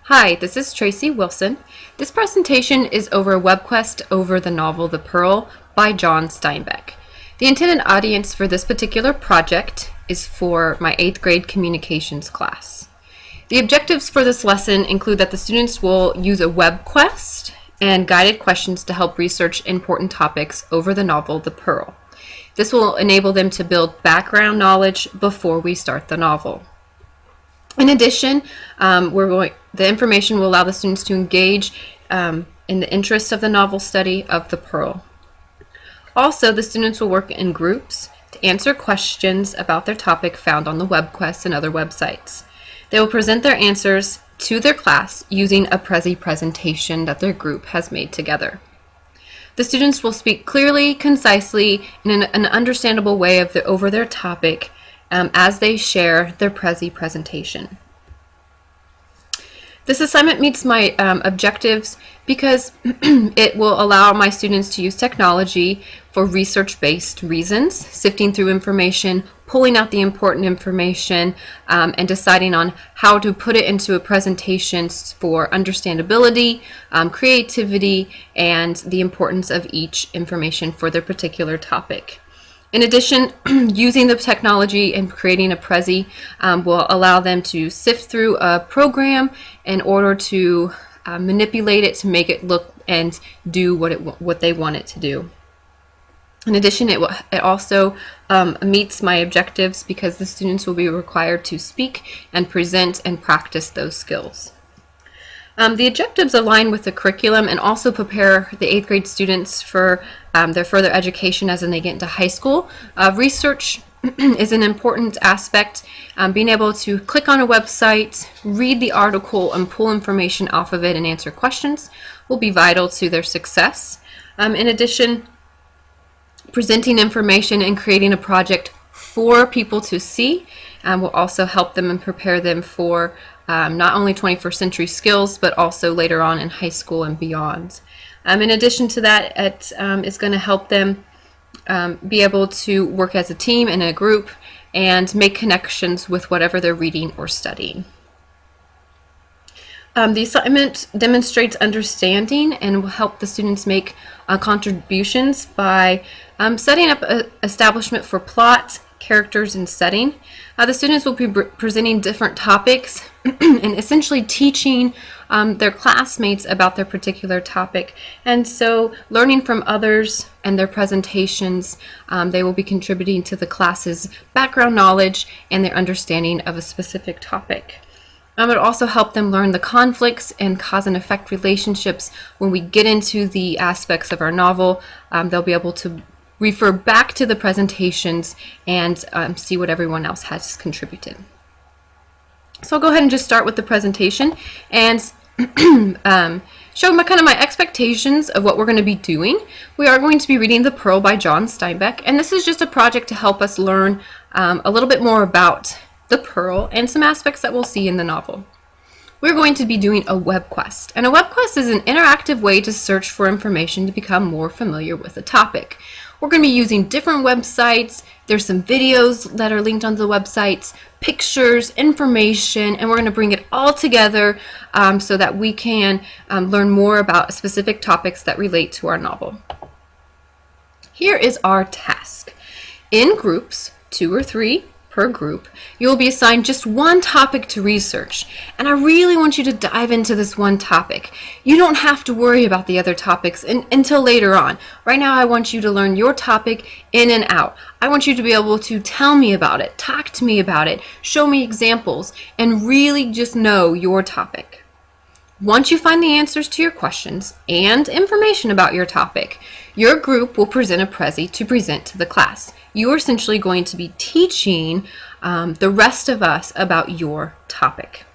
Hi, this is Tracy Wilson. This presentation is over Webquest over the novel The Pearl by John Steinbeck. The intended audience for this particular project is for my 8th grade communications class. The objectives for this lesson include that the students will use a Webquest and guided questions to help research important topics over the novel The Pearl. This will enable them to build background knowledge before we start the novel. In addition, the information will allow the students to engage in the interest of the novel study of The Pearl. Also, the students will work in groups to answer questions about their topic found on the Webquest and other websites. They will present their answers to their class using a Prezi presentation that their group has made together. The students will speak clearly, concisely, in an understandable way over their topic as they share their Prezi presentation. This assignment meets my objectives because it will allow my students to use technology for research-based reasons, sifting through information, pulling out the important information, and deciding on how to put it into a presentation for understandability, creativity, and the importance of each information for their particular topic. In addition, using the technology and creating a Prezi will allow them to sift through a program in order to manipulate it to make it look and do what they want it to do. In addition, it also meets my objectives because the students will be required to speak and present and practice those skills. The objectives align with the curriculum and also prepare the 8th grade students for their further education as they get into high school. Research is an important aspect. Being able to click on a website, read the article, and pull information off of it and answer questions will be vital to their success. In addition, presenting information and creating a project for people to see will also help them and prepare them for not only 21st century skills, but also later on in high school and beyond. In addition to that, it is going to help them be able to work as a team and a group and make connections with whatever they're reading or studying. The assignment demonstrates understanding and will help the students make contributions by setting up an establishment for plot, characters, and setting. The students will be presenting different topics and essentially teaching their classmates about their particular topic. And so learning from others and their presentations, they will be contributing to the class's background knowledge and their understanding of a specific topic. It will also help them learn the conflicts and cause and effect relationships. When we get into the aspects of our novel, they'll be able to refer back to the presentations and see what everyone else has contributed. So I'll go ahead and just start with the presentation and show my expectations of what we're going to be doing. We are going to be reading The Pearl by John Steinbeck, and this is just a project to help us learn a little bit more about The Pearl and some aspects that we'll see in the novel. We're going to be doing a Webquest, and a Webquest is an interactive way to search for information to become more familiar with a topic. We're going to be using different websites. There's some videos that are linked onto the websites, pictures, information, and we're going to bring it all together so that we can learn more about specific topics that relate to our novel. Here is our task. In groups, 2 or 3 per group, you will be assigned just one topic to research, and I really want you to dive into this one topic. You don't have to worry about the other topics until later on. Right now I want you to learn your topic in and out. I want you to be able to tell me about it, talk to me about it, show me examples, and really just know your topic. Once you find the answers to your questions and information about your topic, your group will present a Prezi to present to the class. You are essentially going to be teaching the rest of us about your topic.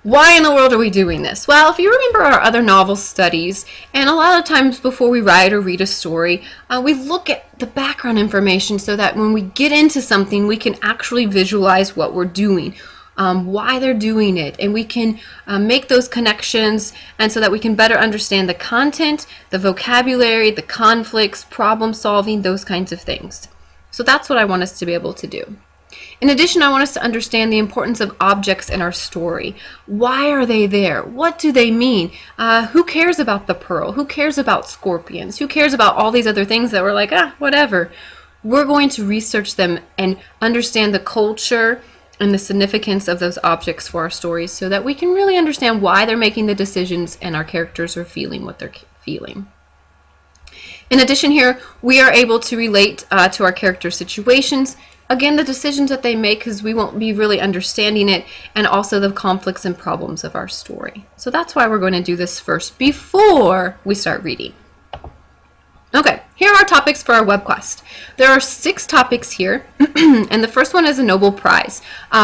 Why in the world are we doing this? Well, if you remember our other novel studies, and a lot of times before we write or read a story, we look at the background information so that when we get into something, we can actually visualize what we're doing. Why they're doing it, and we can make those connections, and so that we can better understand the content, the vocabulary, the conflicts, problem solving, those kinds of things. So that's what I want us to be able to do. In addition, I want us to understand the importance of objects in our story. Why are they there? What do they mean? Who cares about the pearl? Who cares about scorpions? Who cares about all these other things that we're like, whatever? We're going to research them and understand the culture and the significance of those objects for our stories so that we can really understand why they're making the decisions and our characters are feeling what they're feeling. In addition here, we are able to relate to our character situations. Again, the decisions that they make, because we won't be really understanding it, and also the conflicts and problems of our story. So that's why we're going to do this first before we start reading. Okay, here are our topics for our WebQuest. There are 6 topics here, and the first one is a Nobel Prize,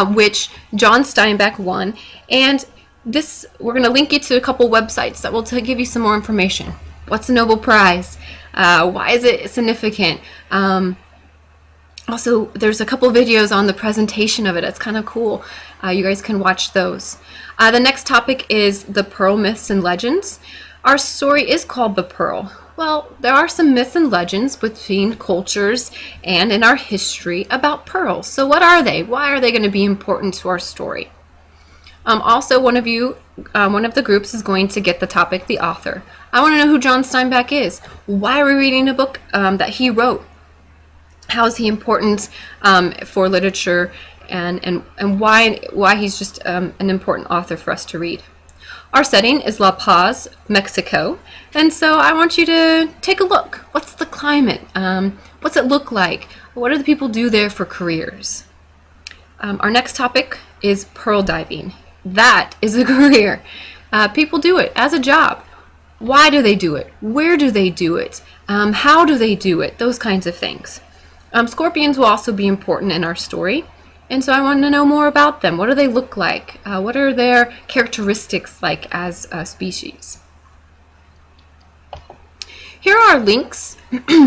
which John Steinbeck won. And this, we're going to link you to a couple websites that will give you some more information. What's a Nobel Prize? Why is it significant? Also, there's a couple videos on the presentation of it. It's kind of cool. You guys can watch those. The next topic is the Pearl Myths and Legends. Our story is called The Pearl. Well, there are some myths and legends between cultures and in our history about pearls. So what are they? Why are they going to be important to our story? Also, one of the groups is going to get the topic, the author. I want to know who John Steinbeck is. Why are we reading a book that he wrote? How is he important for literature, and why he's just an important author for us to read? Our setting is La Paz, Mexico, and so I want you to take a look. What's the climate? What's it look like? What do the people do there for careers? Our next topic is pearl diving. That is a career. People do it as a job. Why do they do it? Where do they do it? How do they do it? Those kinds of things. Scorpions will also be important in our story. And so I want to know more about them. What do they look like? What are their characteristics like as a species? Here are our links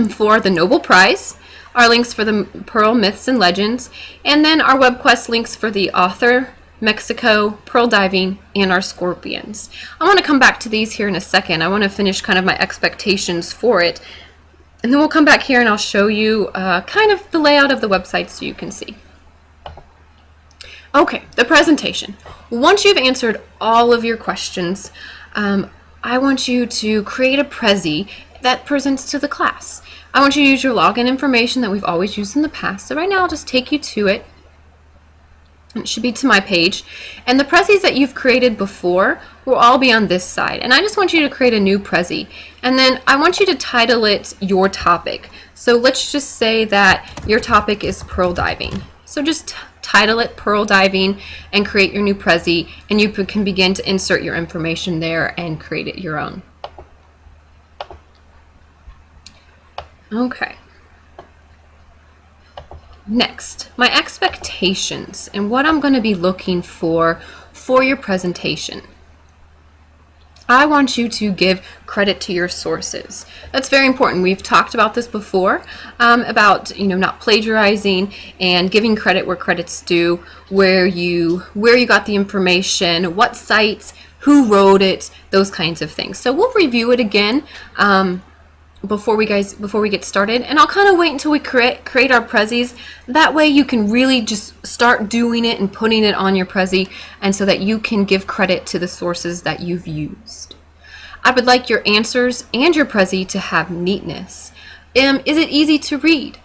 for the Nobel Prize, our links for the Pearl Myths and Legends, and then our WebQuest links for the author, Mexico, pearl diving, and our scorpions. I want to come back to these here in a second. I want to finish kind of my expectations for it. And then we'll come back here and I'll show you kind of the layout of the website so you can see. Okay, the presentation. Once you've answered all of your questions, I want you to create a Prezi that presents to the class. I want you to use your login information that we've always used in the past. So right now I'll just take you to it. It should be to my page. And the Prezis that you've created before will all be on this side. And I just want you to create a new Prezi. And then I want you to title it your topic. So let's just say that your topic is pearl diving. So just title it Pearl Diving and create your new Prezi, and you can begin to insert your information there and create it your own. Okay. Next, my expectations and what I'm going to be looking for your presentation. I want you to give credit to your sources. That's very important. We've talked about this before, about not plagiarizing and giving credit where credit's due, where you got the information, what sites, who wrote it, those kinds of things. So we'll review it again before we get started, and I'll kind of wait until we create our Prezis. That way you can really just start doing it and putting it on your Prezi, and so that you can give credit to the sources that you've used. I would like your answers and your Prezi to have neatness. Is it easy to read?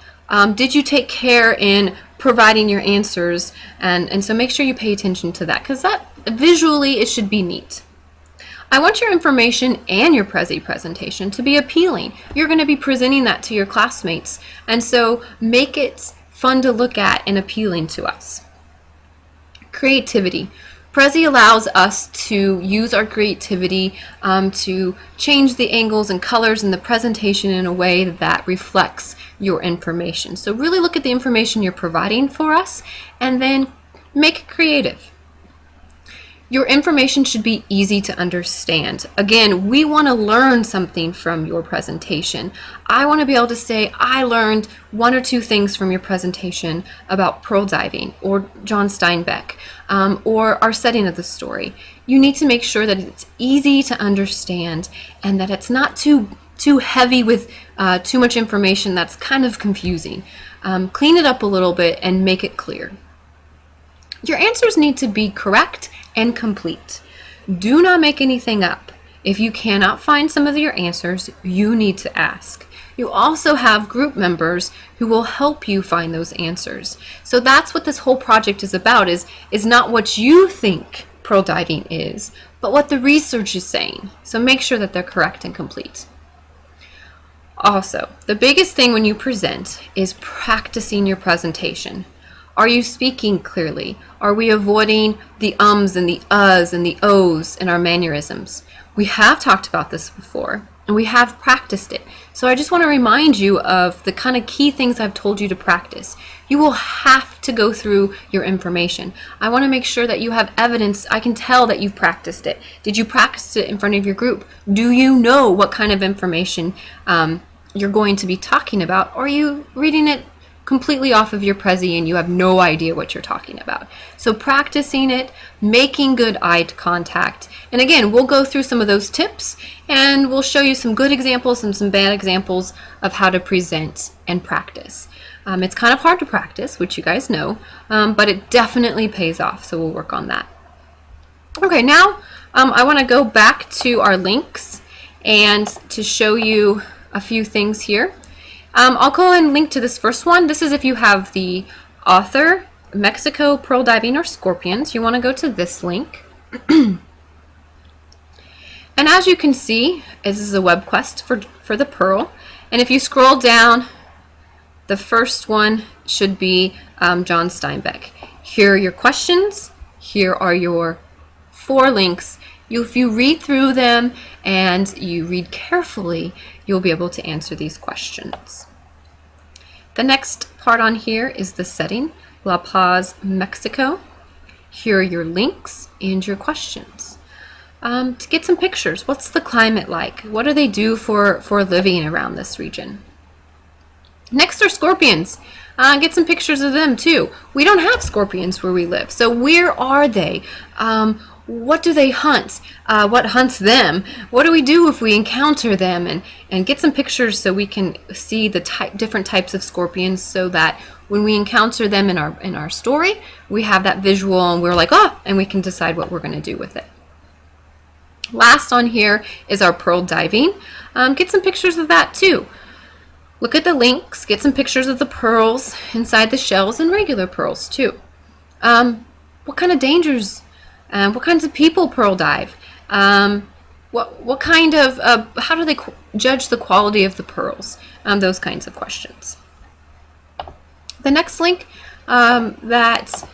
Did you take care in providing your answers? And so make sure you pay attention to that, because that visually it should be neat. I want your information and your Prezi presentation to be appealing. You're going to be presenting that to your classmates, and so make it fun to look at and appealing to us. Creativity. Prezi allows us to use our creativity to change the angles and colors in the presentation in a way that reflects your information. So really look at the information you're providing for us and then make it creative. Your information should be easy to understand. Again, we want to learn something from your presentation. I want to be able to say, I learned 1 or 2 things from your presentation about pearl diving or John Steinbeck or our setting of the story. You need to make sure that it's easy to understand and that it's not too heavy with too much information that's kind of confusing. Clean it up a little bit and make it clear. Your answers need to be correct and complete. Do not make anything up. If you cannot find some of your answers, you need to ask. You also have group members who will help you find those answers. So that's what this whole project is about, is not what you think pearl diving is, but what the research is saying. So make sure that they're correct and complete. Also, the biggest thing when you present is practicing your presentation. Are you speaking clearly? Are we avoiding the ums and the uhs and the ohs in our mannerisms? We have talked about this before, and we have practiced it. So I just want to remind you of the kind of key things I've told you to practice. You will have to go through your information. I want to make sure that you have evidence. I can tell that you've practiced it. Did you practice it in front of your group? Do you know what kind of information you're going to be talking about? Or are you reading it completely off of your Prezi and you have no idea what you're talking about? So practicing it, making good eye contact. And again, we'll go through some of those tips and we'll show you some good examples and some bad examples of how to present and practice. It's kind of hard to practice, which you guys know, but it definitely pays off. So we'll work on that. Okay, now I want to go back to our links and to show you a few things here. I'll go and link to this first one. This is if you have the author, Mexico, Pearl Diving, or Scorpions. You want to go to this link. And as you can see, this is a Webquest for the Pearl. And if you scroll down, the first one should be John Steinbeck. Here are your questions. Here are your 4 links. If you read through them and you read carefully, you'll be able to answer these questions. The next part on here is the setting, La Paz, Mexico. Here are your links and your questions. To get some pictures, what's the climate like? What do they do for a living around this region? Next are scorpions. Get some pictures of them too. We don't have scorpions where we live, so where are they? What do they hunt? What hunts them? What do we do if we encounter them? And get some pictures so we can see the different types of scorpions, so that when we encounter them in our story, we have that visual and we're like, oh, and we can decide what we're going to do with it. Last on here is our pearl diving. Get some pictures of that too. Look at the links, get some pictures of the pearls inside the shells and regular pearls too. What kind of dangers? What kinds of people pearl dive? What kind of, how do they judge the quality of the pearls? Those kinds of questions. The next link that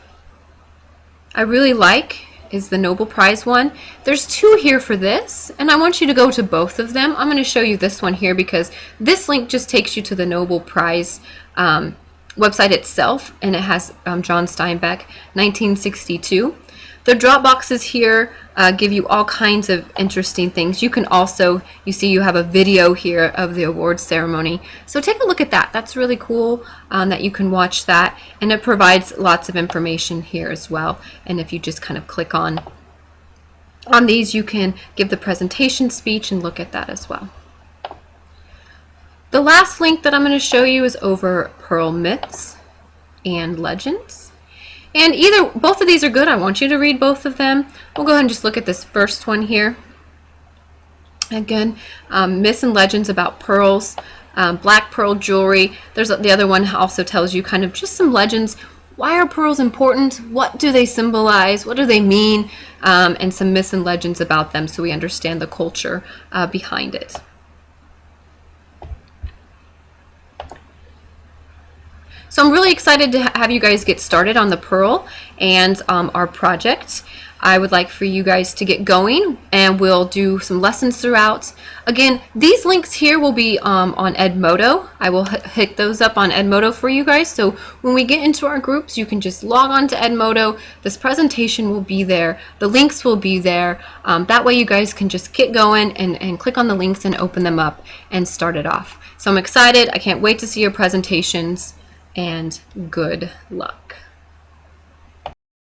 I really like is the Nobel Prize one. There's 2 here for this, and I want you to go to both of them. I'm going to show you this one here because this link just takes you to the Nobel Prize website itself, and it has John Steinbeck, 1962. The drop boxes here give you all kinds of interesting things. You can also, you see you have a video here of the awards ceremony. So take a look at that. That's really cool that you can watch that. And it provides lots of information here as well. And if you just kind of click on these, you can give the presentation speech and look at that as well. The last link that I'm going to show you is over Pearl Myths and Legends. And both of these are good. I want you to read both of them. We'll go ahead and just look at this first one here. Again, myths and legends about pearls, black pearl jewelry. There's the other one also tells you kind of just some legends. Why are pearls important? What do they symbolize? What do they mean? And some myths and legends about them so we understand the culture behind it. So I'm really excited to have you guys get started on the Pearl and our project. I would like for you guys to get going, and we'll do some lessons throughout. Again, these links here will be on Edmodo. I will hit those up on Edmodo for you guys. So when we get into our groups, you can just log on to Edmodo. This presentation will be there. The links will be there. That way you guys can just get going and click on the links and open them up and start it off. So I'm excited. I can't wait to see your presentations, and good luck.